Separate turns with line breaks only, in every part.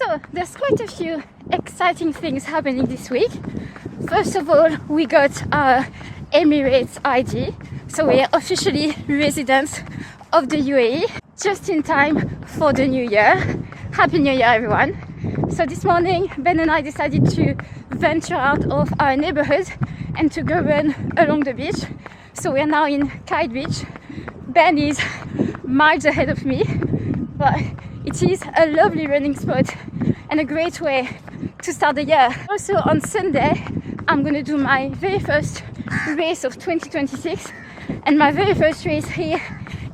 So there's quite a few exciting things happening this week. First of all, we got our Emirates ID, so we are officially residents of the UAE, just in time for the new year. Happy New Year, everyone. So this morning, Ben and I decided to venture out of our neighborhood and to go run along the beach. So we are now in Kite Beach. Ben is miles ahead of me, but it is a lovely running spot and a great way to start the year. Also on Sunday, I'm going to do my very first race of 2026 and my very first race here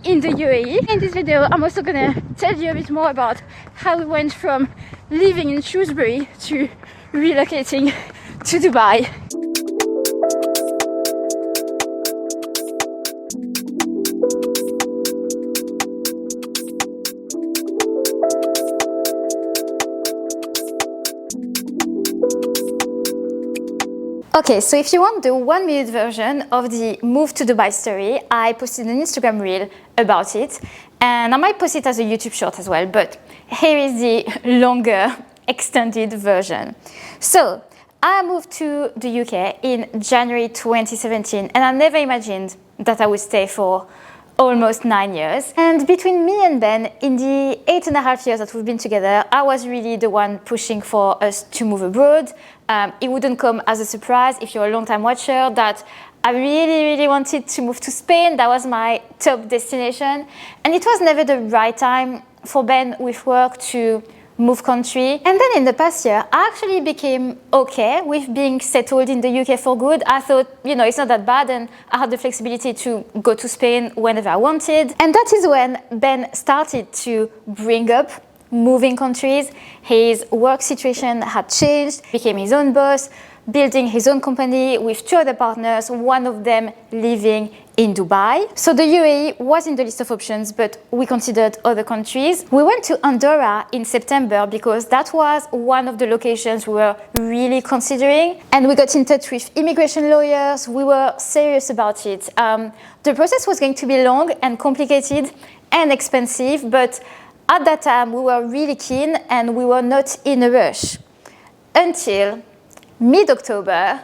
in the UAE. In this video, I'm also going to tell you a bit more about how we went from living in Shrewsbury to relocating to Dubai. Okay, so if you want the 1 minute version of the move to Dubai story, I posted an Instagram reel about it, and I might post it as a YouTube short as well, but here is the longer extended version. So I moved to the UK in January 2017, and I never imagined that I would stay for almost 9 years. And between me and Ben, in the 8.5 years that we've been together, I was really the one pushing for us to move abroad. It wouldn't come as a surprise if you're a long-time watcher that I really wanted to move to Spain. That was my top destination. And it was never the right time for Ben with work to move country. And then in the past year, I actually became okay with being settled in the UK for good. I thought, it's not that bad, and I had the flexibility to go to Spain whenever I wanted. And that is when Ben started to bring up moving countries. His work situation had changed, became his own boss, building his own company with 2 other partners, one of them living in Dubai. So the UAE was in the list of options, but we considered other countries. We went to Andorra in September because that was one of the locations we were really considering. And we got in touch with immigration lawyers. We were serious about it. The process was going to be long and complicated and expensive, but at that time we were really keen and we were not in a rush. Until mid-October,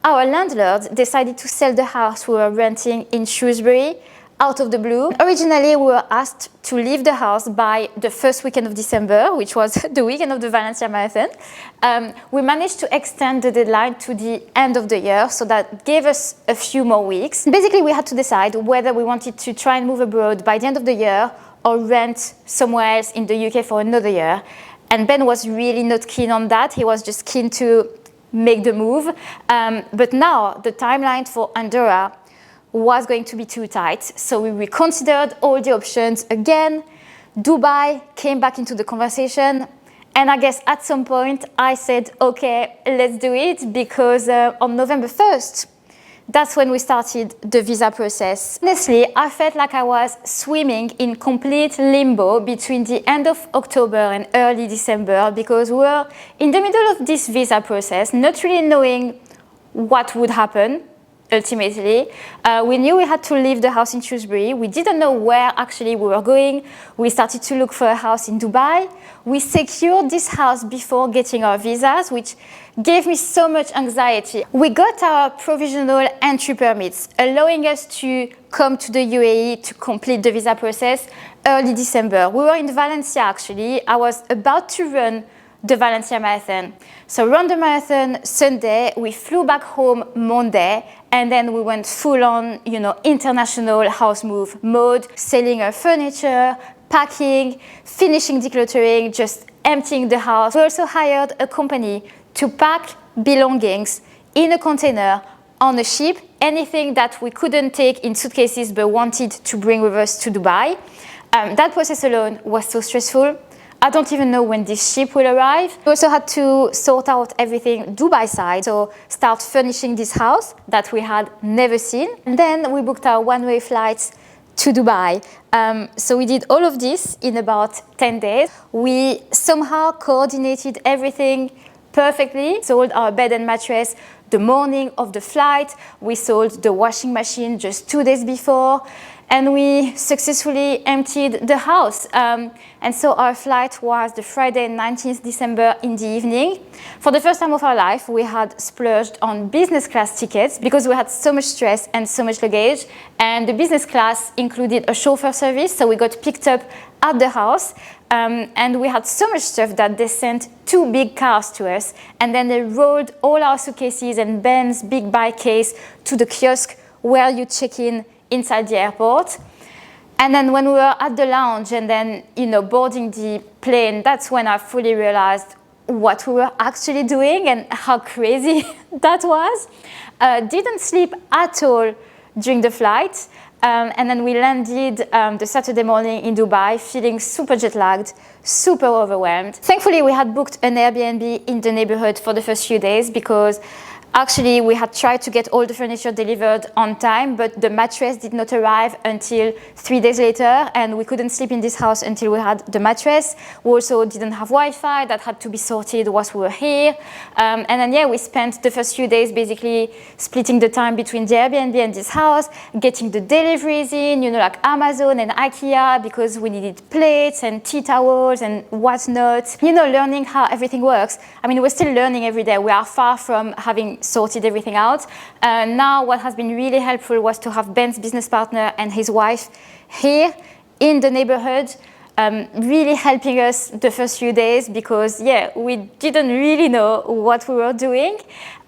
our landlord decided to sell the house we were renting in Shrewsbury out of the blue. Originally, we were asked to leave the house by the first weekend of December, which was the weekend of the Valencia Marathon. We managed to extend the deadline to the end of the year, so that gave us a few more weeks. Basically, we had to decide whether we wanted to try and move abroad by the end of the year or rent somewhere else in the UK for another year. And Ben was really not keen on that. He was just keen to make the move. But now the timeline for Andorra was going to be too tight. So we reconsidered all the options again. Dubai came back into the conversation. And I guess at some point I said, okay, let's do it, because on November 1st, that's when we started the visa process. Honestly, I felt like I was swimming in complete limbo between the end of October and early December, because we were in the middle of this visa process, not really knowing what would happen ultimately. We knew we had to leave the house in Shrewsbury. We didn't know where actually we were going. We started to look for a house in Dubai. We secured this house before getting our visas, which gave me so much anxiety. We got our provisional entry permits, allowing us to come to the UAE to complete the visa process early December. We were in Valencia actually. I was about to run the Valencia Marathon. So ran the marathon Sunday, we flew back home Monday, and then we went full on, international house move mode, selling our furniture, packing, finishing decluttering, just emptying the house. We also hired a company to pack belongings in a container on a ship, anything that we couldn't take in suitcases but wanted to bring with us to Dubai. That process alone was so stressful. I don't even know when this ship will arrive. We also had to sort out everything Dubai side, so start furnishing this house that we had never seen. And then we booked our one-way flights to Dubai. So we did all of this in about 10 days. We somehow coordinated everything perfectly. Sold our bed and mattress the morning of the flight. We sold the washing machine just 2 days before. and we successfully emptied the house. And so our flight was the Friday, 19th December in the evening. For the first time of our life, we had splurged on business class tickets because we had so much stress and so much luggage. And the business class included a chauffeur service, so we got picked up at the house. And we had so much stuff that they sent 2 big cars to us, and then they rolled all our suitcases and Ben's big bike case to the kiosk where you check in inside the airport. And then when we were at the lounge and then, boarding the plane, that's when I fully realized what we were actually doing and how crazy that was. Didn't sleep at all during the flight. And then we landed the Saturday morning in Dubai, feeling super jet lagged, super overwhelmed. Thankfully, we had booked an Airbnb in the neighborhood for the first few days because actually we had tried to get all the furniture delivered on time, but the mattress did not arrive until 3 days later, and we couldn't sleep in this house until we had the mattress. We also didn't have Wi-Fi, that had to be sorted whilst we were here. And then, we spent the first few days basically splitting the time between the Airbnb and this house, getting the deliveries in, like Amazon and IKEA, because we needed plates and tea towels and whatnot. Learning how everything works. I mean, we're still learning every day. We are far from having sorted everything out. Now what has been really helpful was to have Ben's business partner and his wife here in the neighborhood, really helping us the first few days because, we didn't really know what we were doing.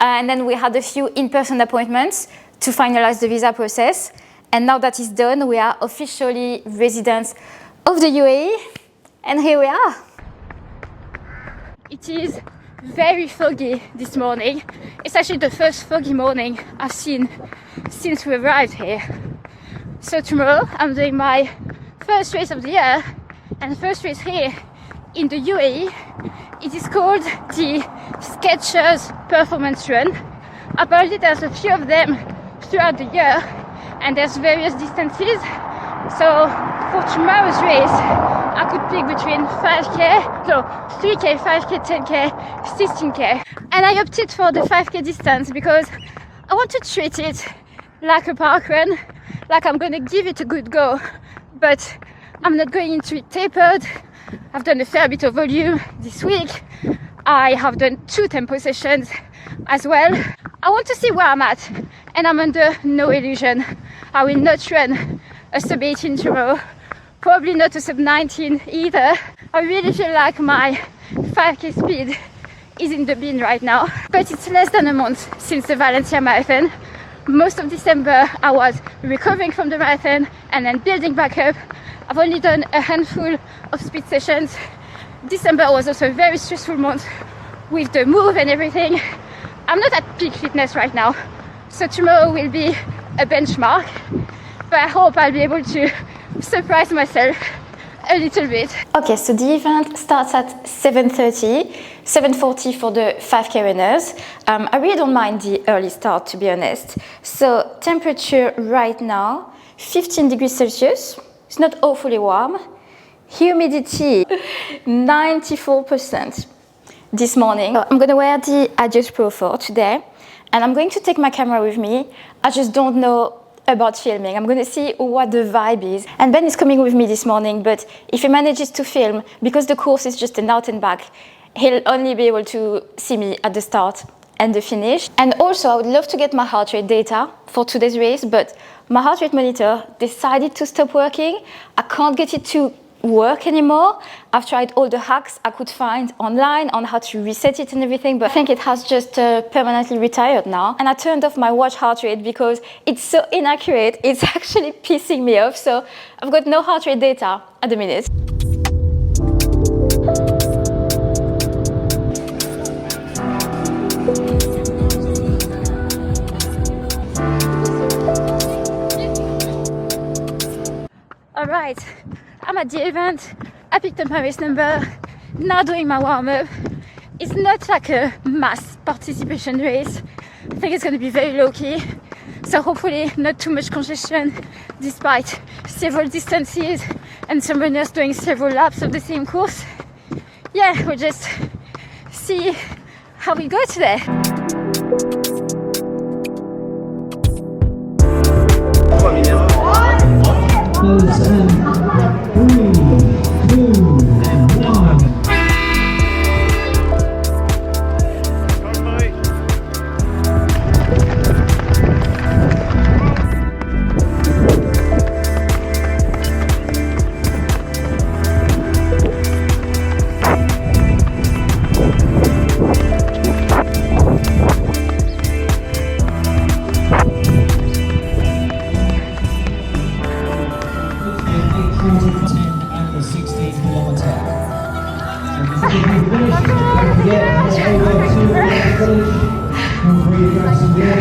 And then we had a few in-person appointments to finalize the visa process. And now that is done, we are officially residents of the UAE. And here we are. It is very foggy this morning. It's actually the first foggy morning I've seen since we arrived here. So tomorrow I'm doing my first race of the year, and first race here in the UAE. It is called the Skechers Performance Run. Apparently there's a few of them throughout the year, and there's various distances. So for tomorrow's race, I could pick between 3k, 5k, 10k, 16k. And I opted for the 5k distance because I want to treat it like a park run, like I'm going to give it a good go, but I'm not going into it tapered. I've done a fair bit of volume this week. I have done 2 tempo sessions as well. I want to see where I'm at, and I'm under no illusion. I will not run a sub 18 tomorrow, probably not a sub 19 either. I really feel like my 5k speed is in the bin right now. But it's less than a month since the Valencia marathon. Most of December I was recovering from the marathon and then building back up. I've only done a handful of speed sessions. December was also a very stressful month with the move and everything. I'm not at peak fitness right now, so tomorrow will be a benchmark, but I hope I'll be able to surprise myself a little bit. Okay, so the event starts at 7:30, 7:40 for the 5k runners. I really don't mind the early start, to be honest. So temperature right now, 15 degrees Celsius. It's not awfully warm. Humidity, 94% this morning. I'm gonna wear the Adios Pro 4 today, and I'm going to take my camera with me. I just don't know about filming. I'm gonna see what the vibe is. And Ben is coming with me this morning, but if he manages to film, because the course is just an out and back, he'll only be able to see me at the start and the finish. And also, I would love to get my heart rate data for today's race, but my heart rate monitor decided to stop working. I can't get it to work anymore. I've tried all the hacks I could find online on how to reset it and everything, but I think it has just permanently retired now. And I turned off my watch heart rate because it's so inaccurate. It's actually pissing me off. So I've got no heart rate data at the minute. All right, I'm at the event. I picked up my race number, now doing my warm-up. It's not like a mass participation race. I think it's going to be very low-key, so hopefully not too much congestion despite several distances and some runners doing several laps of the same course. Yeah, we'll just see how we go today.
goes and 3, 2, and 1.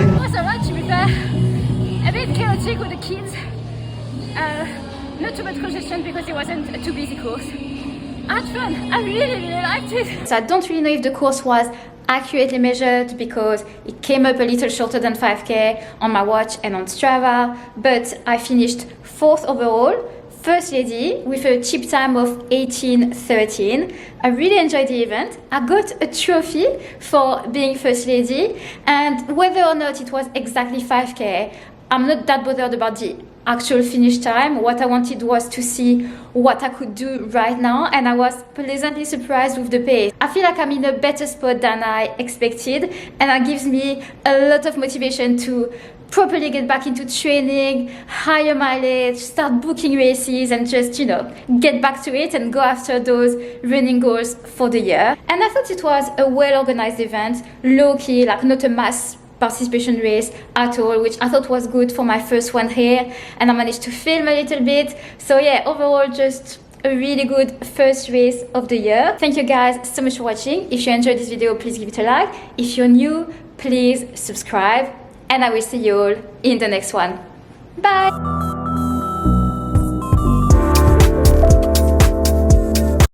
It was alright, to be fair. A bit chaotic with the kids. Not too much congestion because it wasn't a too busy course. I had fun. I really liked it. So I don't really know if the course was accurately measured because it came up a little shorter than 5k on my watch and on Strava, but I finished 4th overall, first lady, with a chip time of 18:13. I really enjoyed the event. I got a trophy for being first lady, and whether or not it was exactly 5k, I'm not that bothered about the actual finish time. What I wanted was to see what I could do right now, and I was pleasantly surprised with the pace. I feel like I'm in a better spot than I expected, and that gives me a lot of motivation to properly get back into training, higher mileage, start booking races, and just, get back to it and go after those running goals for the year. And I thought it was a well-organized event, low-key, like not a mass participation race at all, which I thought was good for my first one here, and I managed to film a little bit. So yeah, overall just a really good first race of the year. Thank you guys so much for watching. If you enjoyed this video, please give it a like. If you're new, please subscribe, and I will see you all in the next one. Bye!